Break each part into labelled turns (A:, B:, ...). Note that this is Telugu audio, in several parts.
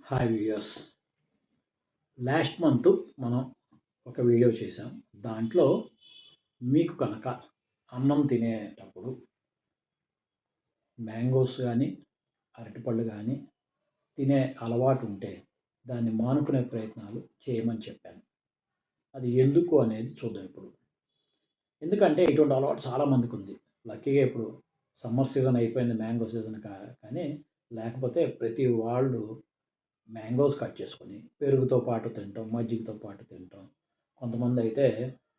A: Hi viewers. లాస్ట్ మంత్ మనం ఒక వీడియో చేసాం. దాంట్లో మీకు కనుక అన్నం తినేటప్పుడు మ్యాంగోస్ కానీ అరటిపళ్ళు కానీ తినే అలవాటు ఉంటే దాన్ని మానుకునే ప్రయత్నాలు చేయమని చెప్పాను. అది ఎందుకు అనేది చూద్దాం ఇప్పుడు. ఎందుకంటే ఇటువంటి అలవాటు చాలామందికి ఉంది. లక్కీగా ఇప్పుడు సమ్మర్ సీజన్ అయిపోయింది, మ్యాంగో సీజన్ కానీ లేకపోతే ప్రతి వాళ్ళు మ్యాంగోస్ కట్ చేసుకొని పెరుగుతో పాటు తింటాం, మజ్జిగతో పాటు తింటాం. కొంతమంది అయితే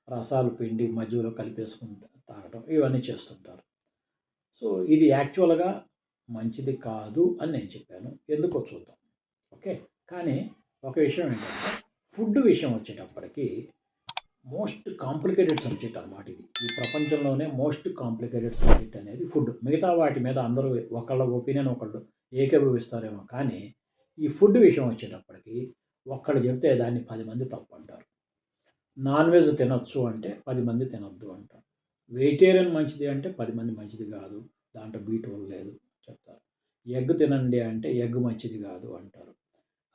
A: రసాలు పిండి మజ్జిగలో కలిపేసుకొని తాగటం ఇవన్నీ చేస్తుంటారు. సో ఇది యాక్చువల్‌గా మంచిది కాదు అని నేను చెప్పాను. ఎందుకో చూద్దాం. ఓకే. కానీ ఒక విషయం ఏంటంటే ఫుడ్ విషయం వచ్చేటప్పటికి మోస్ట్ కాంప్లికేటెడ్ సబ్జెక్ట్ అనమాట ఇది. ఈ ప్రపంచంలోనే మోస్ట్ కాంప్లికేటెడ్ సబ్జెక్ట్ అనేది ఫుడ్. మిగతా వాటి మీద అందరూ ఒకళ్ళ ఒపీనియన్ ఒకళ్ళు ఏకీభవిస్తారేమో కానీ ఈ ఫుడ్ విషయం వచ్చేటప్పటికి ఒక్కడు చెప్తే దాన్ని 10 మంది తప్పంటారు. నాన్ వెజ్ తినొచ్చు అంటే 10 మంది తినొద్దు అంటారు. వెజిటేరియన్ మంచిది అంటే 10 మంది మంచిది కాదు, దాంట్లో బీ12 లేదు చెప్తారు. ఎగ్ తినండి అంటే ఎగ్ మంచిది కాదు అంటారు.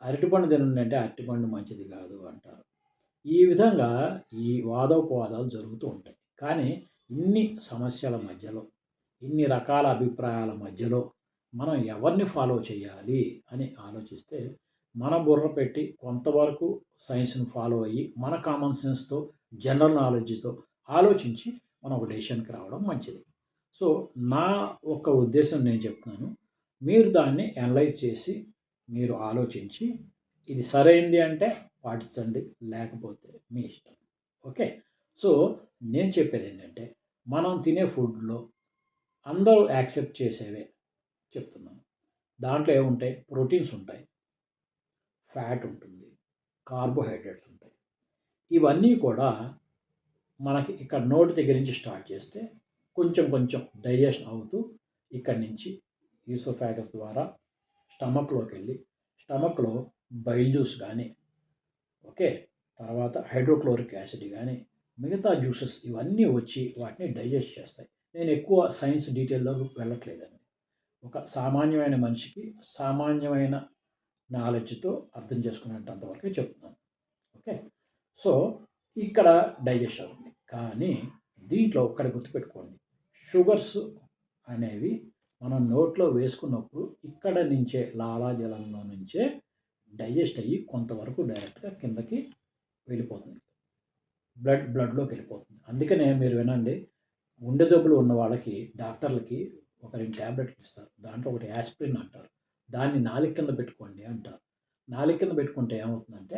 A: అరటిపండు తినండి అంటే అరటిపండు మంచిది కాదు అంటారు. ఈ విధంగా ఈ వాదోపవాదాలు జరుగుతూ ఉంటాయి. కానీ ఇన్ని సమస్యల మధ్యలో, ఇన్ని రకాల అభిప్రాయాల మధ్యలో మనం ఎవరిని ఫాలో చేయాలి అని ఆలోచిస్తే మన బుర్ర పెట్టి కొంతవరకు సైన్స్‌ని ఫాలో అయ్యి, మన కామన్ సెన్స్‌తో, జనరల్ నాలెడ్జ్‌తో ఆలోచించి మనం ఒక డెసిషన్‌కి రావడం మంచిది. సో, నా ఒక ఉద్దేశం నేను చెప్తున్నాను. మీరు దాన్ని అనలైజ్ చేసి, మీరు ఆలోచించి ఇది సరైంది అంటే పాటించండి. లేకపోతే మీ ఇష్టం. ఓకే. సో, నేను చెప్పేదేంటంటే మనం తినే ఫుడ్‌లో అందరూ యాక్సెప్ట్ చేసేవే చెప్తున్నాను. దాంట్లో ఏముంటాయి? ప్రోటీన్స్ ఉంటాయి, ఫ్యాట్ ఉంటుంది, కార్బోహైడ్రేట్స్ ఉంటాయి. ఇవన్నీ కూడా మనకి ఇక్కడ నోటి దగ్గర నుంచి స్టార్ట్ చేస్తే కొంచెం కొంచెం డైజెషన్ అవుతూ ఇక్కడి నుంచి ఈసోఫాగస్ ద్వారా స్టమక్‌లోకి వెళ్ళి స్టమక్‌లో బైల్ జ్యూస్ కానీ, ఓకే, తర్వాత హైడ్రోక్లోరిక్ యాసిడ్ కానీ, మిగతా జ్యూసెస్ ఇవన్నీ వచ్చి వాటిని డైజెస్ట్ చేస్తాయి. నేను ఎక్కువ సైన్స్ డీటెయిల్‌లోకి వెళ్ళట్లేదండి. ఒక సామాన్యమైన మనిషికి సామాన్యమైన నాలెడ్జ్‌తో అర్థం చేసుకునేటంత వరకే చెప్తున్నాను. ఓకే. సో, ఇక్కడ డైజెస్ట్ అవుతుంది. కానీ దీంట్లో ఒక్కటి గుర్తుపెట్టుకోండి. షుగర్స్ అనేవి మనం నోట్లో వేసుకున్నప్పుడు ఇక్కడ నుంచే లాలాజలంలో నుంచే డైజెస్ట్ అయ్యి కొంతవరకు డైరెక్ట్‌గా కిందకి వెళ్ళిపోతుంది. బ్లడ్‌లోకి వెళ్ళిపోతుంది. అందుకనే మీరు వినండి, గుండె జబ్బులు ఉన్న వాళ్ళకి డాక్టర్లకి ఒక 2 టాబ్లెట్లు ఇస్తారు. దాంట్లో ఒకటి యాస్పిరిన్ అంటారు. దాన్ని నాలుక కింద పెట్టుకోండి అంటారు. నాలుక కింద పెట్టుకుంటే ఏమవుతుందంటే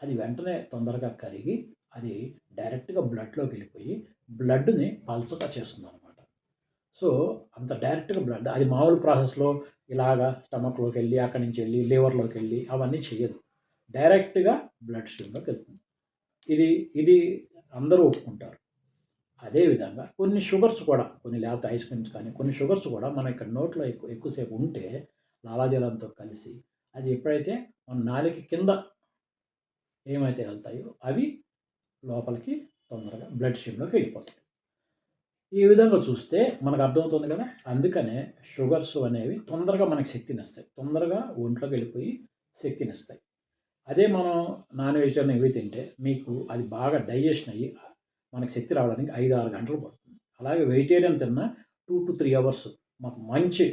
A: అది వెంటనే తొందరగా కరిగి అది డైరెక్ట్‌గా బ్లడ్‌లోకి వెళ్ళిపోయి బ్లడ్‌ని పల్చగా చేస్తుందనమాట. సో, అంత డైరెక్ట్‌గా బ్లడ్ అది మామూలు ప్రాసెస్‌లో ఇలాగా స్టమక్‌లోకి వెళ్ళి అక్కడి నుంచి వెళ్ళి లివర్‌లోకి వెళ్ళి అవన్నీ చేయదు. డైరెక్ట్‌గా బ్లడ్ స్ట్రీమ్‌లోకి వెళ్తుంది. ఇది ఇది అందరూ ఒప్పుకుంటారు. అదేవిధంగా కొన్ని షుగర్స్ కూడా లేకపోతే ఐస్ క్రీమ్స్ కానీ కొన్ని షుగర్స్ కూడా మనం ఇక్కడ నోట్లో ఎక్కువసేపు ఉంటే లాలాజలంతో కలిసి అది ఎప్పుడైతే మన నాలుక కింద ఏమైతే వెళ్తాయో అవి లోపలికి తొందరగా బ్లడ్ స్ట్రీమ్‌లోకి వెళ్ళిపోతాయి. ఈ విధంగా చూస్తే మనకు అర్థమవుతుంది కదా! అందుకనే షుగర్స్ అనేవి తొందరగా మనకి శక్తినిస్తాయి. తొందరగా ఒంట్లోకి వెళ్ళిపోయి శక్తినిస్తాయి. అదే మనం నాన్ వెజిటేరియన్ ఇవి తింటే మీకు అది బాగా డైజెషన్ అయ్యి మనకి శక్తి రావడానికి 5, 6 గంటలు పడుతుంది. అలాగే వెజిటేరియన్ తిన్నా 2-3 అవర్స్ మాకు మంచి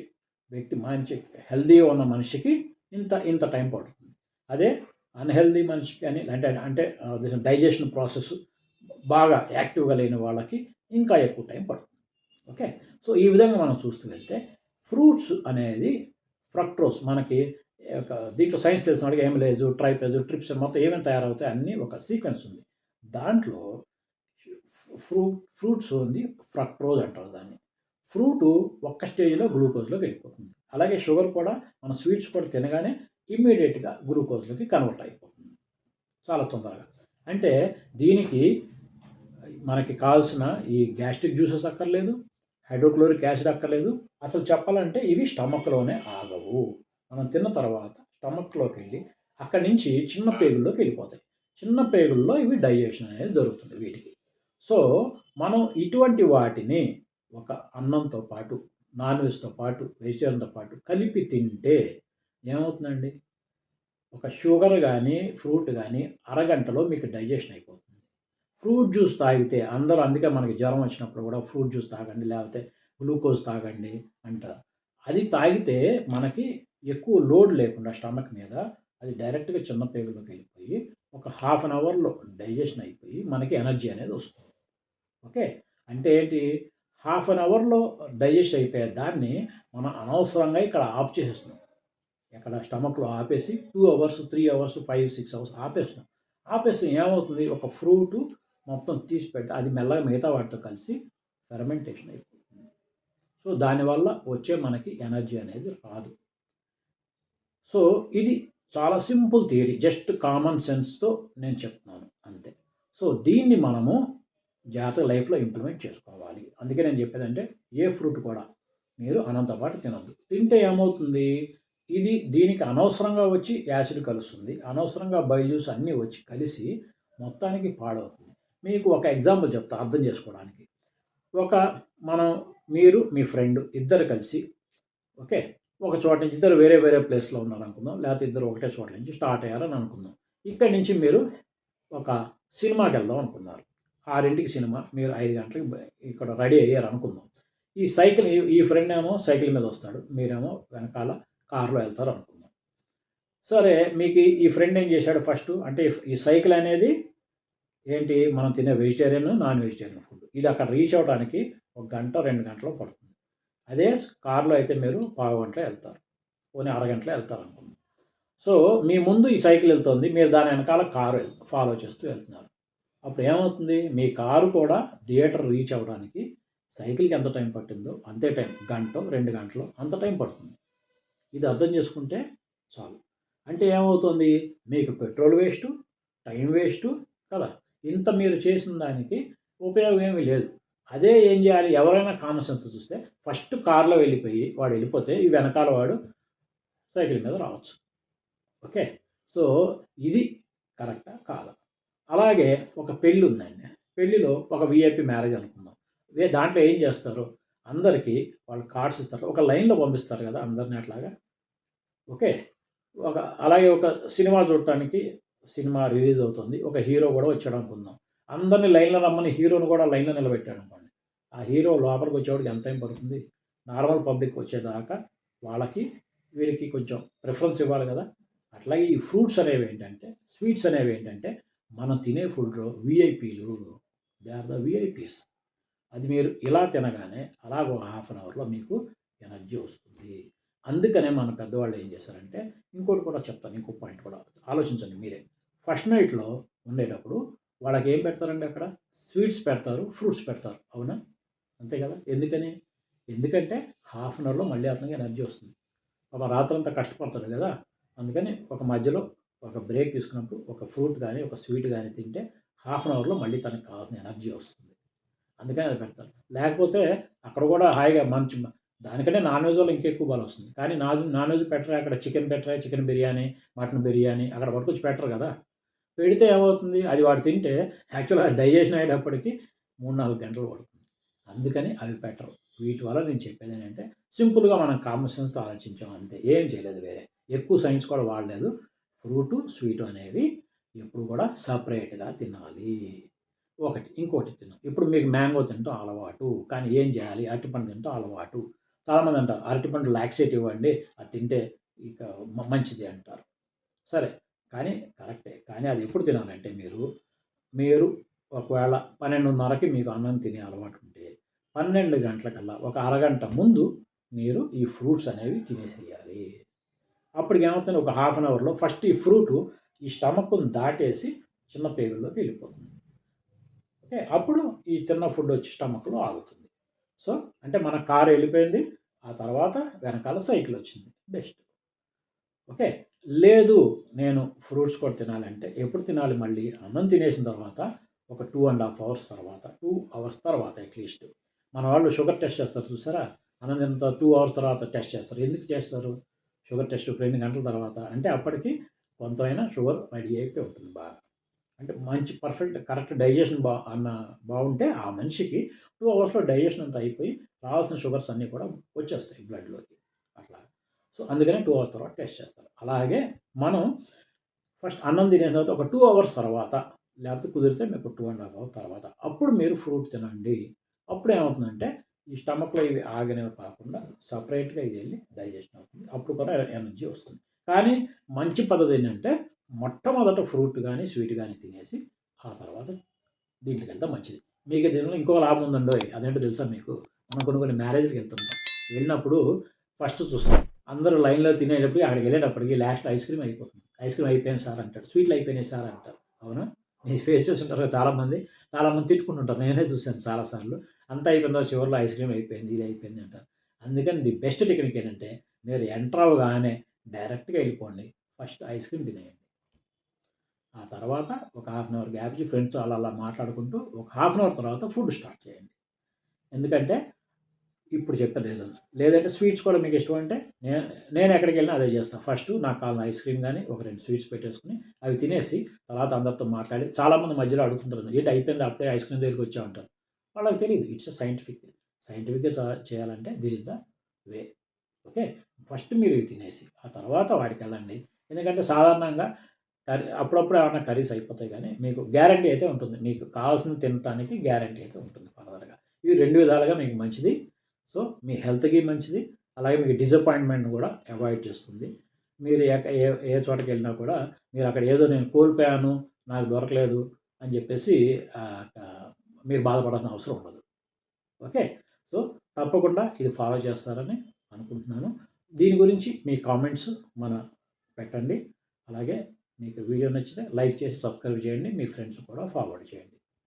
A: మంచి హెల్తీగా ఉన్న మనిషికి ఇంత టైం పడుతుంది. అదే అన్‌హెల్తీ మనిషికి అంటే డైజెషన్ ప్రాసెస్ బాగా యాక్టివ్‌గా లేని వాళ్ళకి ఇంకా ఎక్కువ టైం పడుతుంది. ఓకే. సో, ఈ విధంగా మనం చూస్తూ వెళ్తే ఫ్రూట్స్ అనేది ఫ్రక్టోస్ మనకి దీంట్లో సైన్స్ తెలిసిన వాడికి ఏమిలేజ్, ట్రైపేజ్, ట్రిప్సిన్ మొత్తం ఏమేమి తయారవుతాయి అన్నీ ఒక సీక్వెన్స్ ఉంది. దాంట్లో ఫ్రూట్స్ ఉంది ఫ్రక్టోజ్ అంటారు దాన్ని. ఫ్రూటు ఒక్క స్టేజ్‌లో గ్లూకోజ్‌లోకి వెళ్ళిపోతుంది. అలాగే షుగర్ కూడా మన స్వీట్స్ కూడా తినగానే ఇమ్మీడియేట్‌గా గ్లూకోజ్‌లోకి కన్వర్ట్ అయిపోతుంది చాలా తొందరగా. అంటే దీనికి మనకి కావాల్సిన ఈ గ్యాస్ట్రిక్ జ్యూసెస్ అక్కర్లేదు, హైడ్రోక్లోరిక్ యాసిడ్ అక్కర్లేదు. అసలు చెప్పాలంటే ఇవి స్టమక్‌లోనే ఆగవు. మనం తిన్న తర్వాత స్టమక్‌లోకి వెళ్ళి అక్కడి నుంచి చిన్న పేగుల్లోకి వెళ్ళిపోతాయి. చిన్న పేగుల్లో ఇవి డైజెషన్ అనేది జరుగుతుంది వీటికి. సో, మనం ఇటువంటి వాటిని ఒక అన్నంతో పాటు, నాన్ వెజ్‌తో పాటు, వెజిటేరియన్‌తో పాటు కలిపి తింటే ఏమవుతుందండి? ఒక షుగర్ గానీ, ఫ్రూట్ గానీ అరగంటలో మీకు డైజెషన్ అయిపోతుంది. ఫ్రూట్ జ్యూస్ తాగితే అందరూ అందుకే మనకి జ్వరం వచ్చినప్పుడు కూడా ఫ్రూట్ జ్యూస్ తాగండి, లేకపోతే గ్లూకోజ్ తాగండి అంటారు. అది తాగితే మనకి ఎక్కువ లోడ్ లేకుండా స్టమక్ మీద అది డైరెక్ట్‌గా చిన్న పేగులోకి వెళ్ళిపోయి ఒక హాఫ్ అన్ అవర్‌లో డైజెషన్ అయిపోయి మనకి ఎనర్జీ అనేది వస్తుంది. ఓకే. అంటే ఏంటి? హాఫ్ అన్ అవర్‌లో డైజెస్ట్ అయిపోయే దాన్ని మనం అనవసరంగా ఇక్కడ ఆఫ్ చేసేస్తున్నాం. ఎక్కడ స్టమక్‌లో ఆపేసి 2 అవర్స్, 3 అవర్స్, 5, 6 అవర్స్ ఆపేస్తున్నాం. ఆపేస్తే ఏమవుతుంది? ఒక ఫ్రూటు మొత్తం తీసి పెడితే అది మెల్లగా మిగతా వాటితో కలిసి ఫెర్మెంటేషన్ అయిపోతుంది. సో, దానివల్ల వచ్చే మనకి ఎనర్జీ అనేది రాదు. సో, ఇది చాలా సింపుల్ థియరీ. జస్ట్ కామన్ సెన్స్‌తో నేను చెప్తున్నాను అంతే. సో, దీన్ని మనము జాగ్రత్తగా లైఫ్‌లో ఇంప్లిమెంట్ చేసుకోవాలి. అందుకే నేను చెప్పేదంటే ఏ ఫ్రూట్ కూడా మీరు అనంత పాటు తినొద్దు. తింటే ఏమవుతుంది? దీనికి అనవసరంగా వచ్చి యాసిడ్ కలుస్తుంది. అనవసరంగా బైల్ జ్యూస్ అన్నీ వచ్చి కలిసి మొత్తానికి పాడవుతుంది. మీకు ఒక ఎగ్జాంపుల్ చెప్తా అర్థం చేసుకోవడానికి. ఒక మనం మీరు మీ ఫ్రెండ్ ఇద్దరు కలిసి ఓకే. ఒక చోట నుంచి ఇద్దరు వేరే వేరే ప్లేస్‌లో ఉన్నారనుకుందాం. లేకపోతే ఇద్దరు ఒకటే చోట నుంచి స్టార్ట్ అయ్యారని అనుకుందాం. ఇక్కడి నుంచి మీరు ఒక సినిమాకెళ్దాం అనుకున్నారు. 6కి సినిమా. మీరు 5 గంటలకి ఇక్కడ రెడీ అయ్యారనుకుందాం. ఈ ఫ్రెండ్ ఏమో సైకిల్ మీద వస్తాడు. మీరేమో వెనకాల కార్‌లో వెళ్తారనుకుందాం. సరే మీకు ఈ ఫ్రెండ్ ఏం చేశాడు ఫస్టు అంటే ఈ సైకిల్ అనేది ఏంటి మనం తినే వెజిటేరియన్, నాన్ వెజిటేరియన్ ఫుడ్. ఇది అక్కడ రీచ్ అవ్వడానికి 1 గంట, 2 గంటలో పడుతుంది. అదే కార్‌లో అయితే మీరు పావు గంటలో వెళ్తారు. పోనీ అరగంటలో వెళ్తారనుకుందాం. సో, మీ ముందు ఈ సైకిల్ వెళ్తుంది. మీరు దాని వెనకాల కారు ఫాలో చేస్తూ వెళ్తున్నారు. అప్పుడు ఏమవుతుంది? మీ కారు కూడా థియేటర్ రీచ్ అవ్వడానికి సైకిల్‌కి ఎంత టైం పట్టిందో అంతే టైం. గంటో, 2 గంటలో అంత టైం పడుతుంది. ఇది అర్థం చేసుకుంటే చాలు. అంటే ఏమవుతుంది? మీకు పెట్రోల్ వేస్టు, టైం వేస్టు కదా! ఇంత మీరు చేసిన దానికి ఉపయోగం ఏమీ లేదు. అదే ఏం చేయాలి? ఎవరైనా కామన్ సెన్స్‌తో చూస్తే ఫస్ట్ కార్‌లో వాడు వెళ్ళిపోతే ఈ వెనకాల వాడు సైకిల్ మీద రావచ్చు. ఓకే. సో, ఇది కరెక్టా? కాదా? అలాగే ఒక పెళ్ళుందండి. పెళ్ళిలో ఒక వీఐపీ మ్యారేజ్ అనుకుందాం. దాంట్లో ఏం చేస్తారు? అందరికీ వాళ్ళు కార్డ్స్ ఇస్తారు. ఒక లైన్‌లో పంపిస్తారు కదా! అందరిని అట్లాగా. ఓకే. అలాగే ఒక సినిమా చూడటానికి సినిమా రిలీజ్ అవుతుంది. ఒక హీరో కూడా వచ్చాడనుకుందాం. అందరిని లైన్‌లో రమ్మని హీరోని కూడా లైన్‌లో నిలబెట్టాడనుకోండి. ఆ హీరో లోపలికొచ్చేవాడికి ఎంత టైం పడుతుంది? నార్మల్ పబ్లిక్ వచ్చేదాకా వాళ్ళకి, వీళ్ళకి కొంచెం ప్రిఫరెన్స్ ఇవ్వాలి కదా! అట్లాగే ఈ స్వీట్స్ అనేవేంటంటే మనం తినే ఫుడ్‌లో వీఐపీలు దే ఆర్ ద వీఐపీస్. అది మీరు ఇలా తినగానే అలాగ ఒక హాఫ్ అన్ అవర్‌లో మీకు ఎనర్జీ వస్తుంది. అందుకనే మన పెద్దవాళ్ళు ఏం చేశారంటే ఇంకోటి కూడా చెప్తాను. ఇంకో పాయింట్ కూడా ఆలోచించండి మీరే. ఫస్ట్ నైట్‌లో ఉండేటప్పుడు వాళ్ళకేం పెడతారండి అక్కడ? స్వీట్స్ పెడతారు, ఫ్రూట్స్ పెడతారు. అవునా? అంతే కదా! ఎందుకని? ఎందుకంటే హాఫ్ అన్ అవర్‌లో మళ్ళీ అతనికి ఎనర్జీ వస్తుంది. రాత్రంతా కష్టపడతాడు కదా! అందుకని ఒక మధ్యలో ఒక బ్రేక్ తీసుకున్నప్పుడు ఒక ఫ్రూట్ గానీ, ఒక స్వీట్ గానీ తింటే హాఫ్ అన్ అవర్‌లో మళ్ళీ తనకు కావాల్సిన ఎనర్జీ వస్తుంది. అందుకని అది పెడతారు. లేకపోతే అక్కడ కూడా హాయిగా దానికంటే నాన్ వెజ్ వల్ల ఇంకెక్కువ బలమొస్తుంది. కానీ నాన్ వెజ్ పెట్టరే అక్కడ చికెన్ బిర్యానీ, మటన్ బిర్యానీ అక్కడ పట్టుకొచ్చి పెట్టరు కదా! పెడితే ఏమవుతుంది? అది వాడు తింటే యాక్చువల్‌గా డైజెషన్ అయ్యేటప్పటికి 3, 4 గంటలు పడుతుంది. అందుకని అవి పెట్టరు. వీటి వల్ల నేను చెప్పేదేంటంటే సింపుల్‌గా మనం కామన్ సెన్స్‌తో ఆలోచించాం అంతే. ఏం చేయలేదు వేరే. ఎక్కువ సైన్స్ కూడా వాడలేదు. ఫ్రూటు, స్వీటు అనేవి ఎప్పుడు కూడా సెపరేట్‌గా తినాలి. ఇంకోటి తిన్నాం. ఇప్పుడు మీకు మ్యాంగో తినటం అలవాటు. కానీ ఏం చేయాలి? అరటిపండు తినటం అలవాటు. చాలామంది అంటారు, "అరటిపండు లాక్సేటివ్ అండి. అది తింటే ఇక మంచిది" అంటారు. సరే. కానీ కరెక్టే. కానీ అది ఎప్పుడు తినాలంటే మీరు ఒకవేళ 12:30కి మీకు అన్నం తినే అలవాటు ఉంటే 12 గంటలకల్లా ఒక అరగంట ముందు మీరు ఈ ఫ్రూట్స్ అనేవి తినేసేయాలి. అప్పటికేమవుతుంది? ఒక హాఫ్ అన్ అవర్‌లో ఫస్ట్ ఈ ఫ్రూటు ఈ స్టమక్‌ని దాటేసి చిన్న పేగుల్లోకి వెళ్ళిపోతుంది. ఓకే. అప్పుడు ఈ తిన్న ఫుడ్ వచ్చి స్టమక్‌లో ఆగుతుంది. సో, అంటే మన కారు వెళ్ళిపోయింది. ఆ తర్వాత వెనకాల సైకిల్ వచ్చింది. బెస్ట్. ఓకే. లేదు నేను ఫ్రూట్స్ కూడా తినాలంటే ఎప్పుడు తినాలి మళ్ళీ? అన్నం తినేసిన తర్వాత ఒక 2½ అవర్స్ తర్వాత, 2 అవర్స్ తర్వాత అట్‌లీస్ట్. మన వాళ్ళు షుగర్ టెస్ట్ చేస్తారు చూసారా? అన్నం తిన్న తర్వాత 2 అవర్స్ తర్వాత టెస్ట్ చేస్తారు. ఎందుకు చేస్తారు? షుగర్ టెస్ట్ 2 గంటల తర్వాత. అంటే అప్పటికి కొంతైనా షుగర్ రెడీ అయిపోయి ఉంటుంది బాగా. అంటే మంచి కరెక్ట్ డైజెషన్ బావుంటే ఆ మనిషికి 2 అవర్స్‌లో డైజెషన్ అంతా అయిపోయి రావాల్సిన షుగర్స్ అన్నీ కూడా వచ్చేస్తాయి బ్లడ్‌లోకి. అట్లా. సో, అందుకనే 2 అవర్స్ తర్వాత టెస్ట్ చేస్తారు. అలాగే మనం ఫస్ట్ అన్నం తినేసిన తర్వాత ఒక 2 అవర్స్ తర్వాత, లేకపోతే కుదిరితే మీకు 2½ అవర్ తర్వాత అప్పుడు మీరు ఫ్రూట్ తినండి. అప్పుడేమవుతుందంటే ఈ స్టమక్‌లో ఇవి ఆగనివి కాకుండా సెపరేట్‌గా ఇది ఎళ్లి డైజెషన్ అవుతుంది. అప్పుడు కూడా ఎనర్జీ వస్తుంది. కానీ మంచి పద్ధతి ఏంటంటే మొట్టమొదట ఫ్రూట్ గాని, స్వీట్ గాని తినేసి ఆ తర్వాత దీంట్లోకెళ్తే మంచిది. మీకు దీనిలో ఇంకో లాభం ఉందండోయ్! అదేంటో తెలుసా మీకు? మనం కొన్ని మ్యారేజ్‌లకి వెళ్తుంటాం. వెళ్ళినప్పుడు ఫస్ట్ చూస్తాం. అందరూ లైన్‌లో తినేటప్పటికి అక్కడికెళ్ళేటప్పటికి లాస్ట్‌లో ఐస్ క్రీమ్ అయిపోతుంది. ఐస్ క్రీమ్ అయిపోయింది సార్ అంటాడు. స్వీట్లు అయిపోయినాయి సార్ అంటారు. అవునా? మీరు ఫేస్ చేసుంటారు కదా చాలామంది. చాలామంది తిట్టుకుంటుంటారు. నేనే చూసాను చాలా సార్లు. అంతా అయిపోయిన తర్వాత చివరిలో ఐస్ క్రీమ్ అయిపోయింది, ఇది అయిపోయింది అంటారు. అందుకని ది బెస్ట్ టెక్నిక్ ఏంటంటే మీరు ఎంటర్ అవ్వగానే డైరెక్ట్‌గా ఎళ్ళిపోండి. ఫస్ట్ ఐస్ క్రీమ్ తినేయండి. ఆ తర్వాత ఒక హాఫ్ అన్ అవర్ గ్యాప్ ఇచ్చి ఫ్రెండ్స్‌తో అలా అలా మాట్లాడుకుంటూ ఒక హాఫ్ అన్ అవర్ తర్వాత ఫుడ్ స్టార్ట్ చేయండి. ఎందుకంటే ఇప్పుడు చెప్పిన రీజన్స్. లేదంటే స్వీట్స్ కూడా మీకు ఇష్టం అంటే నేను ఎక్కడికెళ్ళినా అదే చేస్తా. ఫస్ట్ నాకు కావాల్సిన ఐస్ క్రీమ్ గాని, ఒక 2 స్వీట్స్ పెట్టేసుకొని అవి తినేసి తర్వాత అందరితో మాట్లాడి చాలామంది మధ్యలో అడుగుతుంటారు. "ఏంటి అయిపోయిందా? అప్పుడే ఐస్ క్రీమ్ దగ్గరికొచ్చావు" అంటారు. వాళ్ళకి తెలీదు. It's a scientific. సైంటిఫిక్‌గా చేయాలంటే this is the way. Okay. First మీరు ఇవి తినేసి ఆ తర్వాత వాటికెళ్ళండి. ఎందుకంటే సాధారణంగా అప్పుడప్పుడు ఏమన్నా కర్రీస్ అయిపోతాయి గానీ మీకు గ్యారంటీ అయితే ఉంటుంది. మీకు కావాల్సింది తినటానికి గ్యారంటీ అయితే ఉంటుంది ఫర్దర్‌గా. ఇవి 2 విధాలుగా మీకు మంచిది. సో, మీ హెల్త్‌కి మంచిది. అలాగే మీకు డిసప్పాయింట్‌మెంట్‌ని కూడా అవాయిడ్ చేస్తుంది. మీరు ఏ ఏ చోటకెళ్ళినా కూడా మీరక్కడ ఏదో నేను కోల్పోయాను, నాకు దొరకలేదు అని జెప్పేసి ఆహ్, ఆహ్, మీరు బాధపడాల్సిన అవసరం ఉండదు. ఓకే. సో, తప్పకుండా ఇది ఫాలో చేస్తారని అనుకుంటున్నాను. దీని గురించి మీ కామెంట్స్ పెట్టండి. అలాగే మీకు వీడియో నచ్చితే లైక్ చేసి సబ్స్క్రైబ్ చేయండి. మీ ఫ్రెండ్స్ కూడా ఫార్వర్డ్ చేయండి.